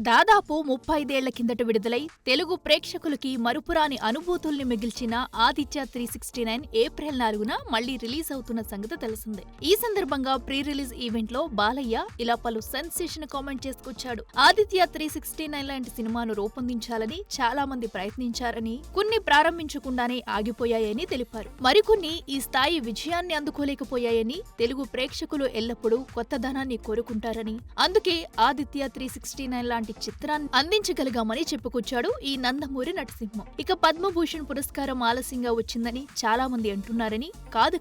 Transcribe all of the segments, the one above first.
దాదాపు 35 కిందట విడుదలై తెలుగు ప్రేక్షకులకి మరుపురాని అనుభూతుల్ని మిగిల్చిన ఆదిత్య 369 ఏప్రిల్ 4న మళ్లీ రిలీజ్ అవుతున్న సంగతి తెలిసిందే. ఈ సందర్భంగా ప్రీ రిలీజ్ ఈవెంట్ లో బాలయ్య ఇలా పలు సెన్సేషన్ కామెంట్ చేసుకొచ్చాడు. ఆదిత్య 369 లాంటి సినిమాను రూపొందించాలని చాలా మంది ప్రయత్నించారని, కొన్ని ప్రారంభించకుండానే ఆగిపోయాయని తెలిపారు. మరికొన్ని ఈ స్థాయి విజయాన్ని అందుకోలేకపోయాయని, తెలుగు ప్రేక్షకులు ఎల్లప్పుడూ కొత్తదనాన్ని కోరుకుంటారని, అందుకే ఆదిత్య 369 లాంటి చిత్రాన్ని అందించగలిగామని చెప్పుకొచ్చాడు ఈ నందమూరి నటసింహం. ఇక పద్మభూషణ్ పురస్కారం ఆలస్యంగా వచ్చిందని చాలా మంది అంటున్నారని,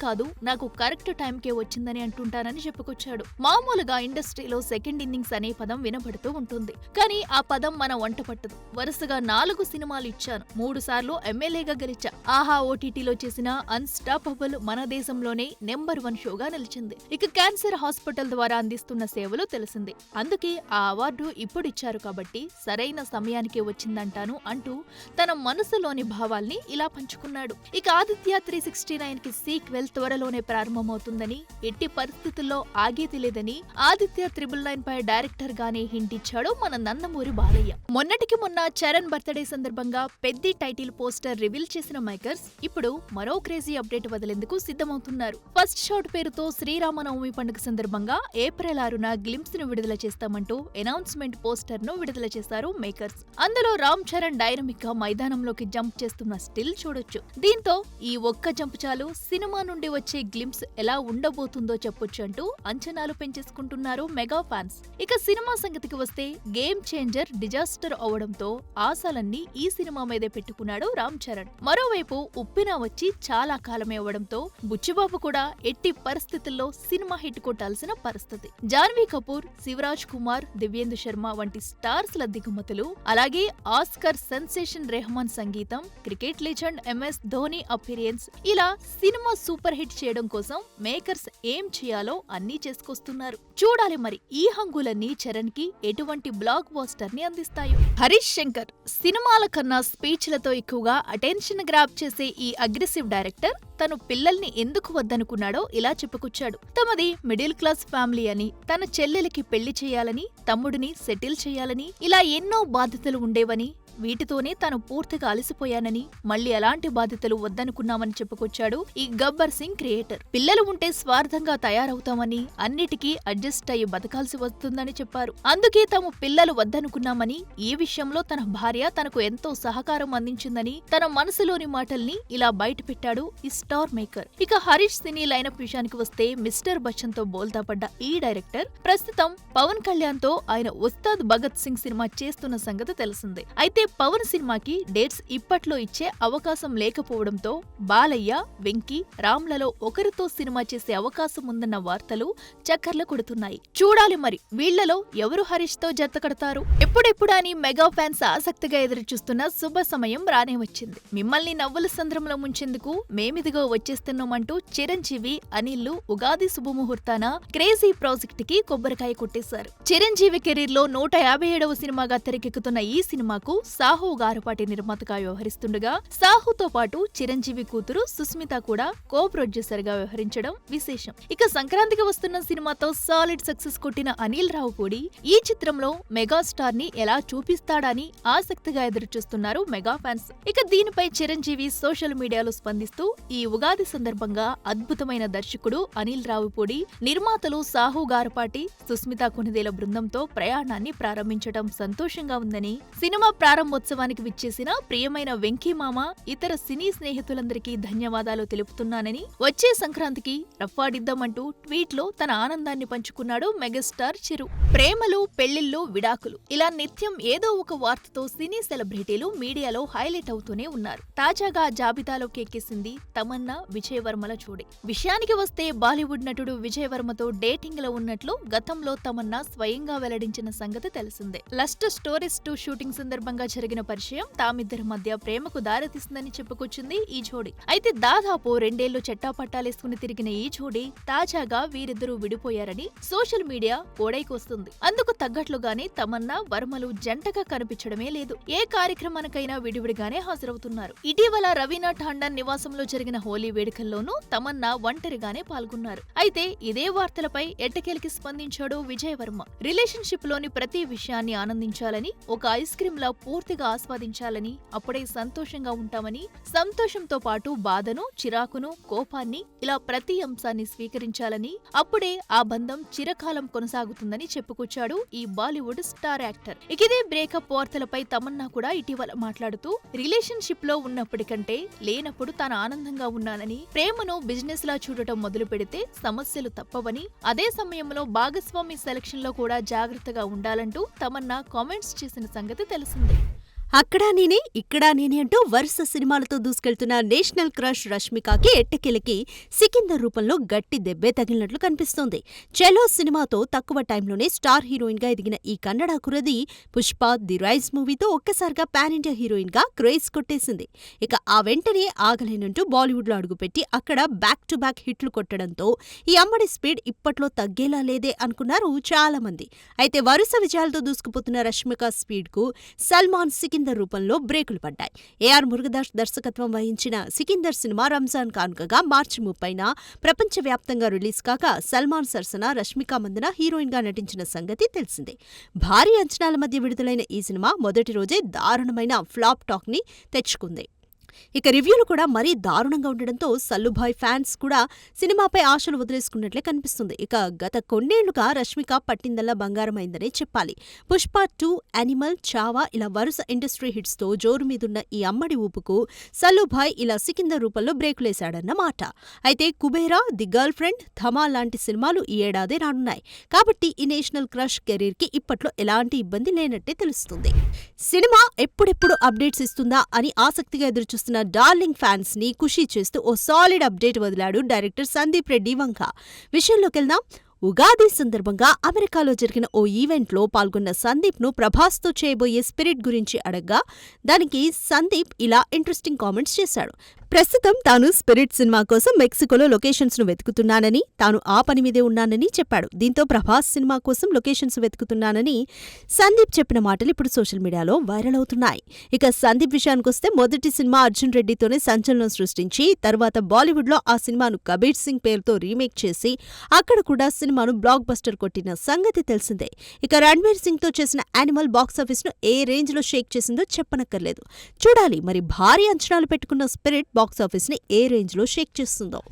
కాదు నాకు కరెక్ట్ టైంకే వచ్చిందని అంటుంటానని చెప్పుకొచ్చాడు. మామూలుగా ఇండస్ట్రీలో సెకండ్ ఇన్నింగ్స్ అనే పదం వినబడుతూ ఉంటుంది, కానీ ఆ పదం మన వంట పట్టదు. వరుసగా 4 సినిమాలు ఇచ్చాను, 3 సార్లు ఎమ్మెల్యేగా గెలిచా. ఆహా ఓటీటీలో చేసిన అన్స్టాపబుల్ మన దేశంలోనే నెంబర్ 1 షోగా నిలిచింది. ఇక క్యాన్సర్ హాస్పిటల్ ద్వారా అందిస్తున్న సేవలు తెలిసిందే. అందుకే ఆ అవార్డు ఇప్పుడిచ్చారు కాబట్టి సరైన సమయానికే వచ్చిందంటాను అంటూ తన మనసులోని భావాల్ని ఇలా పంచుకున్నాడు. ఇక ఆదిత్య 369 కి సీక్వెల్ త్వరలోనే ప్రారంభమవుతుందని, ఎట్టి పరిస్థితుల్లో ఆగేది లేదని ఆదిత్య 999 పై డైరెక్టర్ గానే హింట్ ఇచ్చాడు మన నందమూరి బాలయ్య. మొన్నటికి మొన్న చరణ్ బర్త్డే సందర్భంగా పెద్ద టైటిల్ పోస్టర్ రివీల్ చేసిన మేకర్స్ ఇప్పుడు మరో క్రేజీ అప్డేట్ వదిలేందుకు సిద్ధమవుతున్నారు. ఫస్ట్ షాట్ పేరుతో శ్రీరామనవమి పండుగ సందర్భంగా ఏప్రిల్ 6న గ్లింప్స్ ను విడుదల చేస్తామంటూ అనౌన్స్మెంట్ పోస్టర్ ను విడుదల చేశారు మేకర్స్. అందులో రామ్ చరణ్ డైనమిక్ గా మైదానంలోకి జంప్ చేస్తున్న స్టిల్ చూడొచ్చు. దీంతో ఈ ఒక్క జంప్ చాలు సినిమా నుండి వచ్చే గ్లింప్స్ ఎలా ఉండబోతుందో చెప్పొచ్చు అంటూ అంచనాలు పెంచేసుకుంటున్నారు మెగా ఫ్యాన్స్. ఇక సినిమా సంగతికి వస్తే గేమ్ చేంజర్ డిజాస్టర్ అవడంతో ఆశలన్నీ ఈ సినిమా మీదే పెట్టుకున్నాడు రామ్ చరణ్. మరోవైపు ఉప్పిన వచ్చి చాలా కాలమే అవడంతో బుచ్చిబాబు కూడా ఎట్టి పరిస్థితుల్లో సినిమా హిట్ కొట్టాల్సిన పరిస్థితి. జాన్వీ కపూర్, శివరాజ్ కుమార్, దివ్యేందు శర్మ వంటి స్టార్స్ ల దిగుమతులు, అలాగే ఆస్కర్ సెన్సేషన్ రెహమాన్ సంగీతం, cricket legend MS Dhoni appearance, ఇలా సినిమా సూపర్ హిట్ చేయడం కోసం మేకర్స్ ఏం చేయాలో అన్నీ చేసుకొస్తున్నారు. చూడాలి మరి ఈ హంగులన్నీ చరణ్ కి ఎటువంటి బ్లాక్ బస్టర్ ని అందిస్తాయో. హరీష్ శంకర్ సినిమాల కన్నా స్పీచ్లతో ఎక్కువగా అటెన్షన్ గ్రాబ్ చేసే ఈ అగ్రెసివ్ డైరెక్టర్ తను పిల్లల్ని ఎందుకు వద్దనుకున్నాడో ఇలా చెప్పుకొచ్చాడు. తమది మిడిల్ క్లాస్ ఫ్యామిలీ అని, తన చెల్లెలికి పెళ్లి చేయాలని, తమ్ముడిని సెటిల్ చేయాలని, ఇలా ఎన్నో బాధ్యతలు ఉండేవని, వీటితోనే తాను పూర్తిగా అలసిపోయానని, మళ్లీ అలాంటి బాధ్యతలు వద్దనుకున్నామని చెప్పుకొచ్చాడు ఈ గబ్బర్ సింగ్ క్రియేటర్. పిల్లలు ఉంటే స్వార్థంగా తయారవుతామని, అన్నిటికీ అడ్జస్ట్ అయ్యి బతకాల్సి వస్తుందని చెప్పారు. అందుకే తాము పిల్లలు వద్దనుకున్నామని, ఈ విషయంలో తన భార్య తనకు ఎంతో సహకారం అందించిందని తన మనసులోని మాటల్ని ఇలా బయటపెట్టాడు ఈ స్టార్ మేకర్. ఇక హరీష్ సినీ లైనప్ విషయానికి వస్తే మిస్టర్ బచ్చన్ తో బోల్తా పడ్డ ఈ డైరెక్టర్ ప్రస్తుతం పవన్ కళ్యాణ్ తో ఆయన ఉస్తాద్ భగత్ సింగ్ సినిమా చేస్తున్న సంగతి తెలిసిందే. అయితే పవన్ సినిమాకి డేట్స్ ఇప్పట్లో ఇచ్చే అవకాశం లేకపోవడంతో బాలయ్య, వెంకీ, రామ్లలో ఒకరితో సినిమా చేసే అవకాశం ఉందన్న వార్తలు చక్కర్లు కొడుతున్నాయి. చూడాలి మరి వీళ్లలో ఎవరు హరీష్ తో జత కడతారు. ఎప్పుడెప్పుడు అని మెగా ఫ్యాన్స్ ఆసక్తిగా ఎదురుచూస్తున్న శుభ సమయం రానే వచ్చింది. మిమ్మల్ని నవ్వుల సంద్రంలో ముంచేందుకు మేమిదిగో వచ్చేస్తున్నామంటూ చిరంజీవి, అనిల్ ఉగాది శుభముహూర్తాన క్రేజీ ప్రాజెక్ట్ కి కొబ్బరికాయ కొట్టేశారు. చిరంజీవి కెరీర్ లో 157వ సినిమాగా తెరకెక్కుతున్న ఈ సినిమాకు సాహు గారపాటి నిర్మాతగా వ్యవహరిస్తుండగా, సాహుతో పాటు చిరంజీవి కూతురు సుస్మిత కూడా కో ప్రొడ్యూసర్ గా వ్యవహరించడం విశేషం. ఇక సంక్రాంతికి వస్తున్న సినిమాతో సాలిడ్ సక్సెస్ కొట్టిన అనిల్ రావుపూడి ఈ చిత్రంలో మెగాస్టార్ ని ఎలా చూపిస్తాడని ఆసక్తిగా ఎదురుచూస్తున్నారు మెగా ఫ్యాన్స్. ఇక దీనిపై చిరంజీవి సోషల్ మీడియాలో స్పందిస్తూ ఈ ఉగాది సందర్భంగా అద్భుతమైన దర్శకుడు అనిల్ రావుపూడి, నిర్మాతలు సాహు గారపాటి, సుస్మిత కొనిదేల బృందంతో ప్రయాణాన్ని ప్రారంభించడం సంతోషంగా ఉందని, సినిమా ప్రారంభోత్సవానికి విచ్చేసిన ప్రియమైన వెంకీ మామ, ఇతర సినీ స్నేహితులందరికీ ధన్యవాదాలు తెలుపుతున్నానని, వచ్చే సంక్రాంతికి రఫాడిద్దామంటూ ట్వీట్ లో తన ఆనందాన్ని పంచుకున్నాడు మెగాస్టార్ చిరు. ప్రేమలు, పెళ్లిళ్లు, విడాకులు ఇలా నిత్యం ఏదో ఒక వార్తతో సినీ సెలబ్రిటీలు మీడియాలో హైలైట్ అవుతూనే ఉన్నారు. తాజాగా జాబితాలోకి ఎక్కేసింది తమన్నా, విజయ్ వర్మల జోడీ. విషయానికి వస్తే బాలీవుడ్ నటుడు విజయ్ వర్మతో డేటింగ్ లో ఉన్నట్లు గతంలో తమన్నా స్వయంగా వెల్లడించిన సంగతి తెలిసిందే. లస్ట్ స్టోరీస్ 2 షూటింగ్ సందర్భంగా జరిగిన పరిచయం తామిద్దరి మధ్య ప్రేమకు దారితీస్తుందని చెప్పుకొచ్చింది ఈ జోడీ. అయితే దాదాపు 2 ఏళ్లు చెట్టాపట్టాలేసుకుని తిరిగిన ఈ జోడీ తాజాగా వీరిద్దరూ విడిపోయారని సోషల్ మీడియా ఓడైకొస్తుంది. అందుకు తగ్గట్లుగానే తమన్నా, వర్మలు జంటగా కనిపించడమే లేదు. ఏ కార్యక్రమానికైనా విడివిడిగానే హాజరవుతున్నారు. ఇటీవల రవీనా టాండన్ నివాసంలో జరిగిన హోలీ వేడుకల్లోనూ తమన్నా ఒంటరిగానే పాల్గొన్నారు. అయితే ఇదే వార్తలపై ఎట్టకేలకి స్పందించాడు విజయ్ వర్మ. రిలేషన్షిప్ లోని ప్రతి విషయాన్ని ఆనందించాలని, ఒక ఐస్ క్రీమ్ లా పూర్తిగా ఆస్వాదించాలని, అప్పుడే సంతోషంగా ఉంటామని, సంతోషంతో పాటు బాధను, చిరాకును, కోపాన్ని ఇలా ప్రతి అంశాన్ని స్వీకరించాలని, అప్పుడే ఆ బంధం చిరకాలం కొనసాగుతుందని చెప్పుకొచ్చాడు ఈ బాలీవుడ్ స్టార్ యాక్టర్. ఇదే బ్రేకప్ వార్తలపై తమన్నా కూడా ఇటీవల మాట్లాడుతూ రిలేషన్షిప్ లో ఉన్నప్పటికంటే లేనప్పుడు తాను ఆనందంగా ఉన్నానని, ప్రేమను బిజినెస్ లా చూడటం మొదలు పెడితే సమస్యలు తప్పవని, అదే సమయంలో భాగస్వామి సెలక్షన్ లో కూడా జాగ్రత్తగా ఉండాలంటూ తమన్నా కామెంట్స్ చేసిన సంగతి తెలిసిందే. అక్కడా నేనే ఇక్కడా నేనే అంటూ వరుస సినిమాలతో దూసుకెళ్తున్న నేషనల్ క్రష్ రష్మికకి ఎట్టకేలకి సికిందర్ రూపంలో గట్టి దెబ్బే తగిలినట్లు కనిపిస్తోంది. చెలో సినిమాతో తక్కువ టైంలోనే స్టార్ హీరోయిన్ గా ఎదిగిన ఈ కన్నడ కురది పుష్ప ది రైజ్ మూవీతో ఒక్కసారిగా పాన్ ఇండియా హీరోయిన్ గా క్రేజ్ కొట్టేసింది. ఇక ఆ వెంటనే ఆగలేనంటూ బాలీవుడ్ లో అడుగుపెట్టి అక్కడ బ్యాక్ టు బ్యాక్ హిట్లు కొట్టడంతో ఈ అమ్మడి స్పీడ్ ఇప్పట్లో తగ్గేలా లేదే అనుకున్నారు చాలా మంది. అయితే వరుస విజయాలతో దూసుకుపోతున్న రష్మిక స్పీడ్ కు సల్మాన్ సికిందర్ రూపంలో బ్రేకులు పడ్డాయి. ఏఆర్ మురుగదాస్ దర్శకత్వం వహించిన సికిందర్ సినిమా రంజాన్ కానుకగా మార్చి 30న ప్రపంచవ్యాప్తంగా రిలీజ్ కాగా సల్మాన్ సరసన రష్మిక మందన హీరోయిన్ గా నటించిన సంగతి తెలిసిందే. భారీ అంచనాల మధ్య విడుదలైన ఈ సినిమా మొదటి రోజే దారుణమైన ఫ్లాప్ టాక్ ని తెచ్చుకుంది. ఇక రివ్యూలు కూడా మరీ దారుణంగా ఉండడంతో సల్లుభాయ్ ఫ్యాన్స్ కూడా సినిమాపై ఆశలు వదిలేసుకున్నట్లే కనిపిస్తుంది. ఇక గత కొన్నేళ్లుగా రష్మిక పట్టిందల్లా బంగారమైందనే చెప్పాలి. పుష్ప 2, యానిమల్, చావా ఇలా వరుస ఇండస్ట్రీ హిట్స్ తో జోరు మీదున్న ఈ అమ్మడి ఊపుకు సల్లుభాయ్ ఇలా సికిందర్ రూపంలో బ్రేకులేశాడన్నమాట. అయితే Kubera, the girl friend, Dhamaal లాంటి సినిమాలు ఈ ఏడాదే రానున్నాయి. కాబట్టి ఈ నేషనల్ క్రష్ కెరీర్ కి ఇప్పట్లో ఎలాంటి ఇబ్బంది లేనట్టే తెలుస్తుంది. సినిమా ఎప్పుడెప్పుడు అప్డేట్స్ ఇస్తుందా అని ఆసక్తిగా ఎదురుచూస్తున్న డార్లింగ్ ఫ్యాన్స్ ని ఖుషీ చేస్తూ ఓ సాలిడ్ అప్డేట్ వదిలాడు డైరెక్టర్ సందీప్ రెడ్డి వంక. విషయంలోకెళ్దాం. ఉగాది సందర్భంగా అమెరికాలో జరిగిన ఓ ఈవెంట్లో పాల్గొన్న సందీప్ ను ప్రభాస్ తో చేయబోయే స్పిరిట్ గురించి అడగ్గా దానికి సందీప్ ఇలా ఇంట్రెస్టింగ్ కామెంట్స్ చేశాడు. ప్రస్తుతం తాను స్పిరిట్ సినిమా కోసం మెక్సికోలో లొకేషన్స్ ను వెతుకుతున్నానని, తాను ఆ పని మీదే ఉన్నానని చెప్పాడు. దీంతో ప్రభాస్ సినిమా కోసం లొకేషన్స్ వెతుకుతున్నానని సందీప్ చెప్పిన మాటలు ఇప్పుడు సోషల్ మీడియాలో వైరల్ అవుతున్నాయి. ఇక సందీప్ విషయానికొస్తే మొదటి సినిమా అర్జున్ రెడ్డితోనే సంచలనం సృష్టించి తర్వాత బాలీవుడ్ లో ఆ సినిమాను కబీర్ సింగ్ పేరుతో రీమేక్ చేసి అక్కడ కూడా సినిమాను బ్లాక్ బస్టర్ కొట్టిన సంగతి తెలిసిందే. ఇక రణ్వీర్ సింగ్ తో చేసిన యానిమల్ బాక్సాఫీస్ ను ఏ రేంజ్ లో షేక్ చేసిందో చెప్పనక్కర్లేదు. చూడాలి మరి భారీ అంచనాలు పెట్టుకున్న స్పిరిట్ బాక్సాఫీస్ ని ఏ రేంజ్ లో షేక్ చేస్తుందో.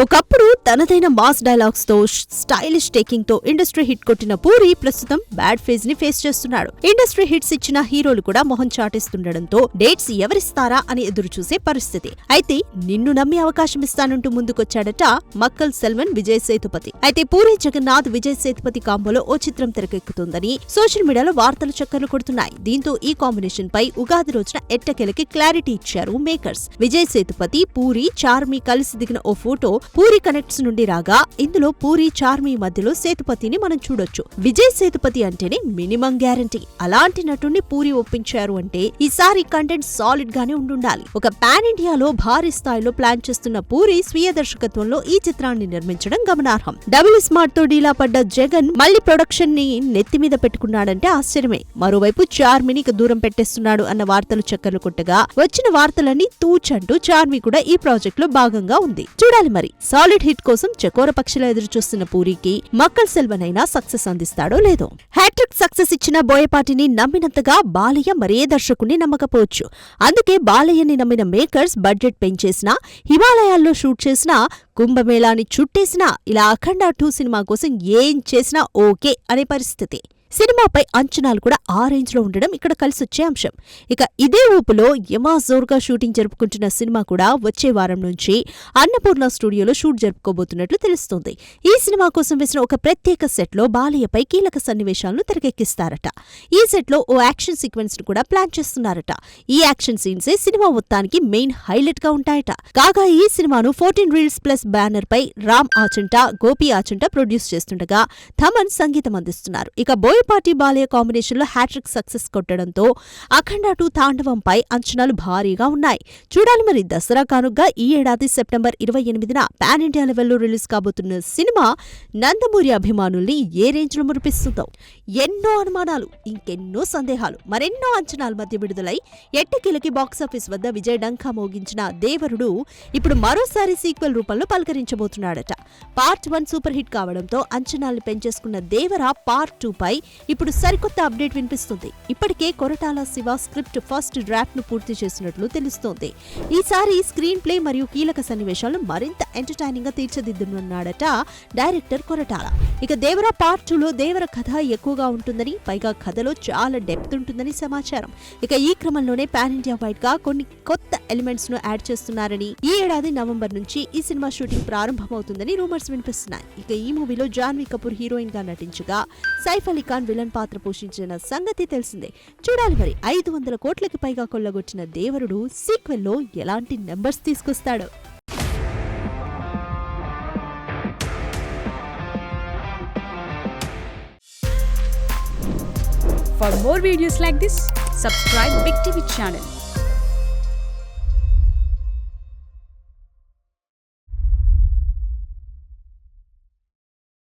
ఒకప్పుడు తనదైన మాస్ డైలాగ్స్ తో స్టైలిష్ టేకింగ్ తో ఇండస్ట్రీ హిట్ కొట్టిన పూరి ప్రస్తుతం బ్యాడ్ ఫేజ్ ని ఫేస్ చేస్తున్నాడు. ఇండస్ట్రీ హిట్స్ ఇచ్చిన హీరోలు కూడా మొహం చాటేస్తుండడంతో డేట్స్ ఎవరిస్తారా అని ఎదురు చూసే పరిస్థితి. అయితే నిన్ను నమ్మి అవకాశం ఇస్తానంటూ ముందుకొచ్చాడట మక్కల్ సెల్వన్ విజయ్ సేతుపతి. అయితే పూరి జగన్నాథ్ విజయ్ సేతుపతి కాంబోలో ఓ చిత్రం తెరకెక్కుతుందని సోషల్ మీడియాలో వార్తలు చక్కర్లు కొడుతున్నాయి. దీంతో ఈ కాంబినేషన్ పై ఉగాది రోజున ఎట్టకేలకి క్లారిటీ ఇచ్చారు మేకర్స్. విజయ్ సేతుపతి, పూరి, చార్మి కలిసి దిగిన ఓ ఫోటో పూరి కనెక్ట్స్ నుండి రాగా ఇందులో పూరి, చార్మి మధ్యలో సేతుపతిని మనం చూడొచ్చు. విజయ్ సేతుపతి అంటేనే మినిమం గ్యారంటీ. అలాంటి నటుణ్ణి పూరి ఒప్పించారు అంటే ఈసారి కంటెంట్ సాలిడ్ గానే ఉండాలి. ఒక పాన్ ఇండియాలో భారీ స్థాయిలో ప్లాన్ చేస్తున్న పూరి స్వీయ దర్శకత్వంలో ఈ చిత్రాన్ని నిర్మించడం గమనార్హం. డబుల్ స్మార్ట్ తో డీలా పడ్డ జగన్ మళ్లీ ప్రొడక్షన్ ని నెత్తి మీద పెట్టుకున్నాడంటే ఆశ్చర్యమే. మరోవైపు చార్మిని దూరం పెట్టేస్తున్నాడు అన్న వార్తలు చక్కర్లు కొట్టగా వచ్చిన వార్తలన్నీ తూచంటూ చార్మి కూడా ఈ ప్రాజెక్ట్ లో భాగంగా ఉంది. చూడాలి మరి సాలిడ్ హిట్ కోసం చకోర పక్షిలా ఎదురు చూస్తున్న పూరికి మక్కల్ సెల్వన్ అయినా సక్సెస్ అందిస్తాడో లేదో. హ్యాట్రిక్ సక్సెస్ ఇచ్చిన బోయపాటిని నమ్మినంతగా బాలయ్య మరే దర్శకుణ్ణి నమ్మకపోవచ్చు. అందుకే బాలయ్యని నమ్మిన మేకర్స్ బడ్జెట్ పెంచేసినా, హిమాలయాల్లో షూట్ చేసినా, కుంభమేళాని చుట్టేసినా ఇలా అఖండ 2 సినిమా కోసం ఏం చేసినా ఓకే అనే పరిస్థితి. సినిమాపై అంచనాలు కూడా ఆ రేంజ్ లో ఉండడం ఇక్కడ కలిసొచ్చే అంశం. ఇక ఇదే ఊపులో యమాజోర్గా షూటింగ్ జరుపుకుంటున్న సినిమా కూడా వచ్చే వారం నుంచి అన్నపూర్ణ స్టూడియోలో షూట్ జరుపుకోబోతున్నట్లు తెలుస్తోంది. ఈ సినిమా కోసం వేసిన ఒక ప్రత్యేక సెట్ లో బాలయ్యపై కీలక సన్నివేశాలను తెరకెక్కిస్తారట. ఈ సెట్ లో ఓ యాక్షన్ సీక్వెన్స్ ను కూడా ప్లాన్ చేస్తున్నారట. ఈ యాక్షన్ సీన్సే సినిమా మొత్తానికి మెయిన్ హైలైట్ గా ఉంటాయట. కాగా ఈ సినిమాను 14 రీల్స్ ప్లస్ బ్యానర్ పై రామ్ ఆచంట, గోపి ఆచంట ప్రొడ్యూస్ చేస్తుండగా థమన్ సంగీతం అందిస్తున్నారు. ఇక బోయపాటి బాలయ్య కాంబినేషన్ లో హ్యాట్రిక్ సక్సెస్ కొట్టడంతో అఖండ 2 తాండవంపై అంచనాలు భారీగా ఉన్నాయి. చూడాలి మరి దసరా కానుగ్గా ఈ ఏడాది సెప్టెంబర్ 28న పాన్ ఇండియా లెవెల్లో రిలీజ్ కాబోతున్న సినిమా నందమూరి అభిమానుల్ని ఏ రేంజ్ లో మురిపిస్తుందో. ఎన్నో అనుమానాలు, ఇంకెన్నో సందేహాలు, మరెన్నో అంచనాల మధ్య విడుదలై ఎట్టకేలకి బాక్సాఫీస్ వద్ద విజయ డంకా మోగించిన దేవరుడు ఇప్పుడు మరోసారి సీక్వెల్ రూపంలో పలకరించబోతున్నాడట. పార్ట్ 1 సూపర్ హిట్ కావడంతో అంచనాల్ని పెంచేసుకున్న దేవర పార్ట్ 2 పై ఇప్పుడు సరికొత్త అప్డేట్ వినిపిస్తుంది. ఇప్పటికే Koratala Shiva script first draft ను పూర్తి చేసినట్లు తెలుస్తోంది. ఈసారి స్క్రీన్ ప్లే మరియు కీలక సన్నివేశాలను మరింత ఎంటర్టైనింగ్ గా తీర్చిదిద్దనున్నాడట డైరెక్టర్ కొరటాల. ఇక దేవర పార్ట్ 2లో దేవర కథ ఎక్కువగా ఉంటుందని, పైగా కథలో చాలా డెప్త్ ఉంటుందని సమాచారం. ఇక ఈ క్రమంలోనే పాన్ ఇండియా వైడ్ గా కొన్ని కొత్త ఎలిమెంట్స్ ను యాడ్ చేస్తున్నారని, ఈ ఏడాది నవంబర్ నుంచి ఈ సినిమా షూటింగ్ ప్రారంభమవుతుందని రూమర్స్ వినిపిస్తున్నాయి. ఇక ఈ మూవీలో జాన్వీ కపూర్ హీరోయిన్ గా నటించగా సైఫ్ అలీ ఖాన్ విలన్ పాత్ర పోషించిన సంగతి తెలిసిందే. చూడాలి మరి 500 కోట్లకి పైగా కొల్లగొట్టిన దేవరుడు సీక్వెల్లో ఎలాంటి numbers తీసుకొస్తాడో. For more videos like this, subscribe Big TV channel.